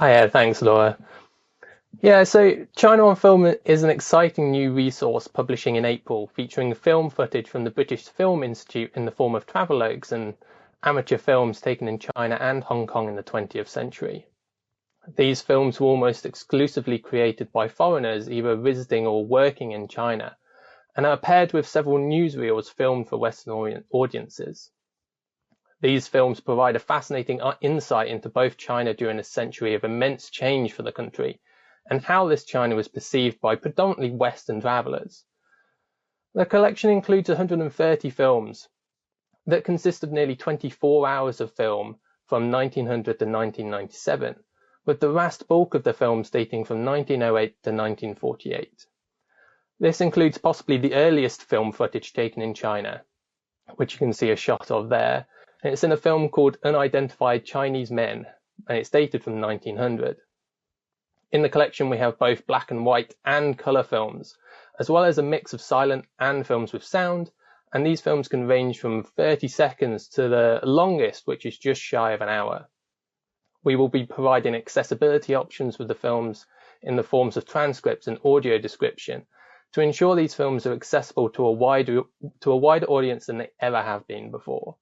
Yeah, thanks, Laura. Yeah, so China on Film is an exciting new resource publishing in April, featuring film footage from the British Film Institute in the form of travelogues and amateur films taken in China and Hong Kong in the 20th century. These films were almost exclusively created by foreigners either visiting or working in China, and are paired with several newsreels filmed for Western audiences. These films provide a fascinating insight into both China during a century of immense change for the country, and how this China was perceived by predominantly Western travellers. The collection includes 130 films that consist of nearly 24 hours of film from 1900 to 1997, with the vast bulk of the films dating from 1908 to 1948. This includes possibly the earliest film footage taken in China, which you can see a shot of there, and it's in a film called Unidentified Chinese Men, and it's dated from 1900. In the collection we have both black and white and colour films, as well as a mix of silent and films with sound, and these films can range from 30 seconds to the longest, which is just shy of an hour. We will be providing accessibility options with the films in the forms of transcripts and audio description to ensure these films are accessible to a wider audience than they ever have been before.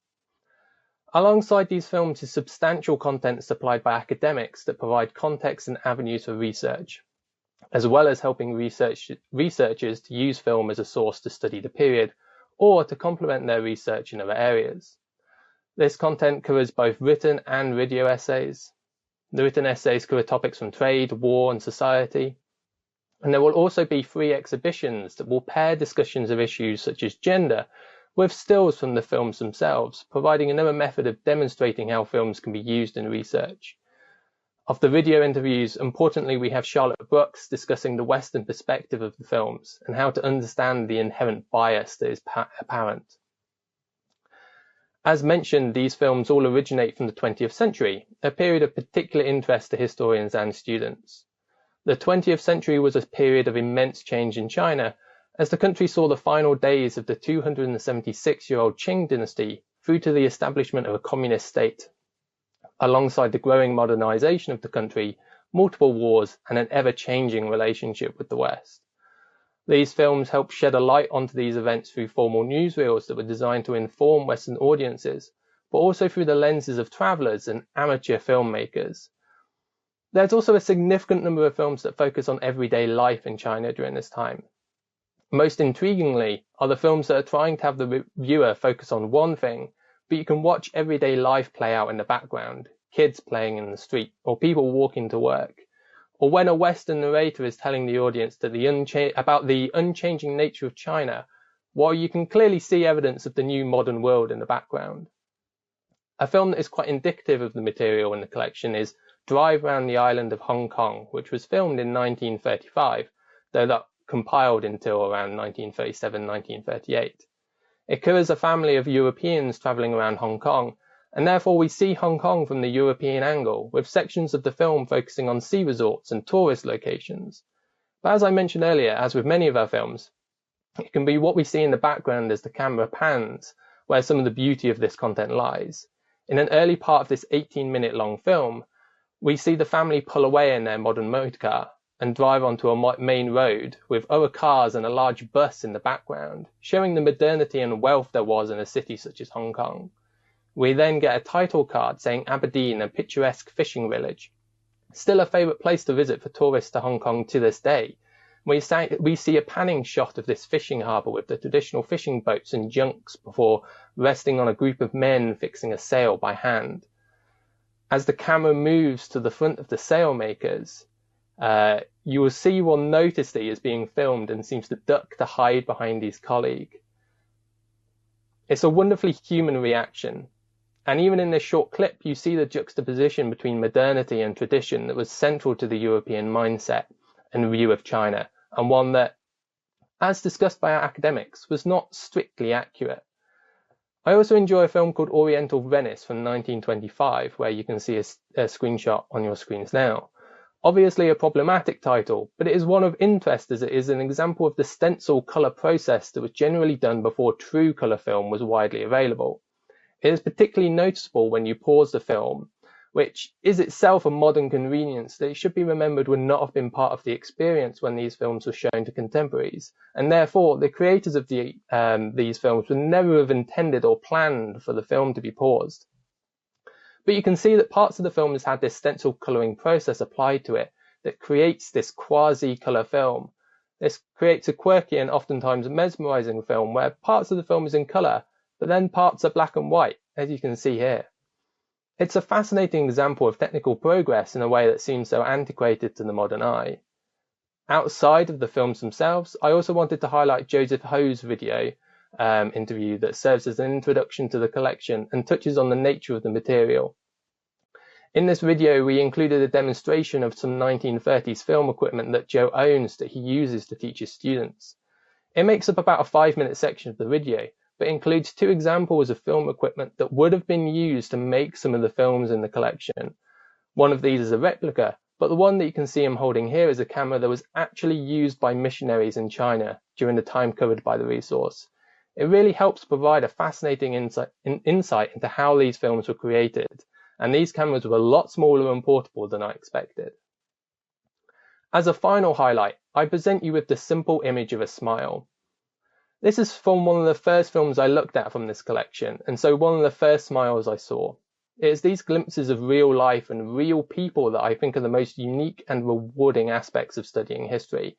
Alongside these films is substantial content supplied by academics that provide context and avenues for research, as well as helping researchers to use film as a source to study the period or to complement their research in other areas. This content covers both written and video essays. The written essays cover topics from trade, war, and society. And there will also be free exhibitions that will pair discussions of issues such as gender with stills from the films themselves, providing another method of demonstrating how films can be used in research. Of the video interviews, importantly, we have Charlotte Brooks discussing the Western perspective of the films and how to understand the inherent bias that is apparent. As mentioned, these films all originate from the 20th century, a period of particular interest to historians and students. The 20th century was a period of immense change in China, as the country saw the final days of the 276-year-old Qing dynasty through to the establishment of a communist state. Alongside the growing modernization of the country, multiple wars, and an ever-changing relationship with the West. These films help shed a light onto these events through formal newsreels that were designed to inform Western audiences, but also through the lenses of travellers and amateur filmmakers. There's also a significant number of films that focus on everyday life in China during this time. Most intriguingly are the films that are trying to have the viewer focus on one thing, but you can watch everyday life play out in the background, kids playing in the street, or people walking to work. Or when a Western narrator is telling the audience about the unchanging nature of China, while you can clearly see evidence of the new modern world in the background. A film that is quite indicative of the material in the collection is Drive Round the Island of Hong Kong, which was filmed in 1935, though that compiled until around 1937-1938. It covers a family of Europeans travelling around Hong Kong, and therefore we see Hong Kong from the European angle, with sections of the film focusing on sea resorts and tourist locations. But as I mentioned earlier, as with many of our films, it can be what we see in the background as the camera pans, where some of the beauty of this content lies. In an early part of this 18-minute long film, we see the family pull away in their modern motorcar and drive onto a main road with other cars and a large bus in the background, showing the modernity and wealth there was in a city such as Hong Kong. We then get a title card saying Aberdeen, a picturesque fishing village, still a favourite place to visit for tourists to Hong Kong to this day. We see a panning shot of this fishing harbour with the traditional fishing boats and junks before resting on a group of men fixing a sail by hand. As the camera moves to the front of the sailmakers, you will see one notice that he is being filmed and seems to duck to hide behind his colleague. It's a wonderfully human reaction. And even in this short clip, you see the juxtaposition between modernity and tradition that was central to the European mindset and view of China, and one that, as discussed by our academics, was not strictly accurate. I also enjoy a film called Oriental Venice from 1925, where you can see a screenshot on your screens now. Obviously a problematic title, but it is one of interest as it is an example of the stencil colour process that was generally done before true colour film was widely available. It is particularly noticeable when you pause the film, which is itself a modern convenience that it should be remembered would not have been part of the experience when these films were shown to contemporaries, and therefore the creators of these films would never have intended or planned for the film to be paused. But you can see that parts of the film has had this stencil colouring process applied to it that creates this quasi-colour film. This creates a quirky and oftentimes mesmerising film where parts of the film is in colour, but then parts are black and white, as you can see here. It's a fascinating example of technical progress in a way that seems so antiquated to the modern eye. Outside of the films themselves, I also wanted to highlight Joseph Ho's video interview that serves as an introduction to the collection and touches on the nature of the material. In this video, we included a demonstration of some 1930s film equipment that Joe owns that he uses to teach his students. It makes up about a 5-minute section of the video, but includes 2 examples of film equipment that would have been used to make some of the films in the collection. One of these is a replica, but the one that you can see I'm holding here is a camera that was actually used by missionaries in China during the time covered by the resource. It really helps provide a fascinating insight into how these films were created, and these cameras were a lot smaller and portable than I expected. As a final highlight, I present you with the simple image of a smile. This is from one of the first films I looked at from this collection, and so one of the first smiles I saw. It is these glimpses of real life and real people that I think are the most unique and rewarding aspects of studying history.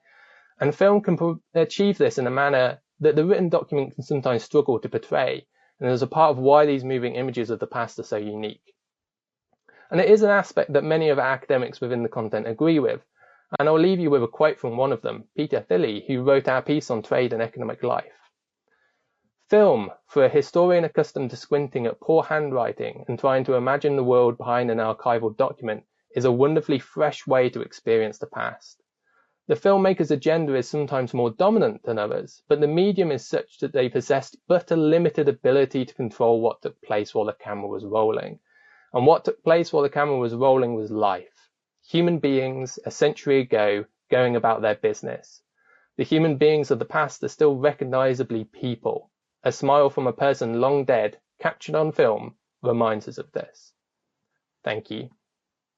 And film can achieve this in a manner that the written document can sometimes struggle to portray, and is a part of why these moving images of the past are so unique. And it is an aspect that many of our academics within the content agree with, and I'll leave you with a quote from one of them, Peter Thilly, who wrote our piece on trade and economic life. Film, for a historian accustomed to squinting at poor handwriting and trying to imagine the world behind an archival document, is a wonderfully fresh way to experience the past. The filmmaker's agenda is sometimes more dominant than others, but the medium is such that they possessed but a limited ability to control what took place while the camera was rolling. And what took place while the camera was rolling was life. Human beings, a century ago, going about their business. The human beings of the past are still recognisably people. A smile from a person long dead, captured on film, reminds us of this. Thank you.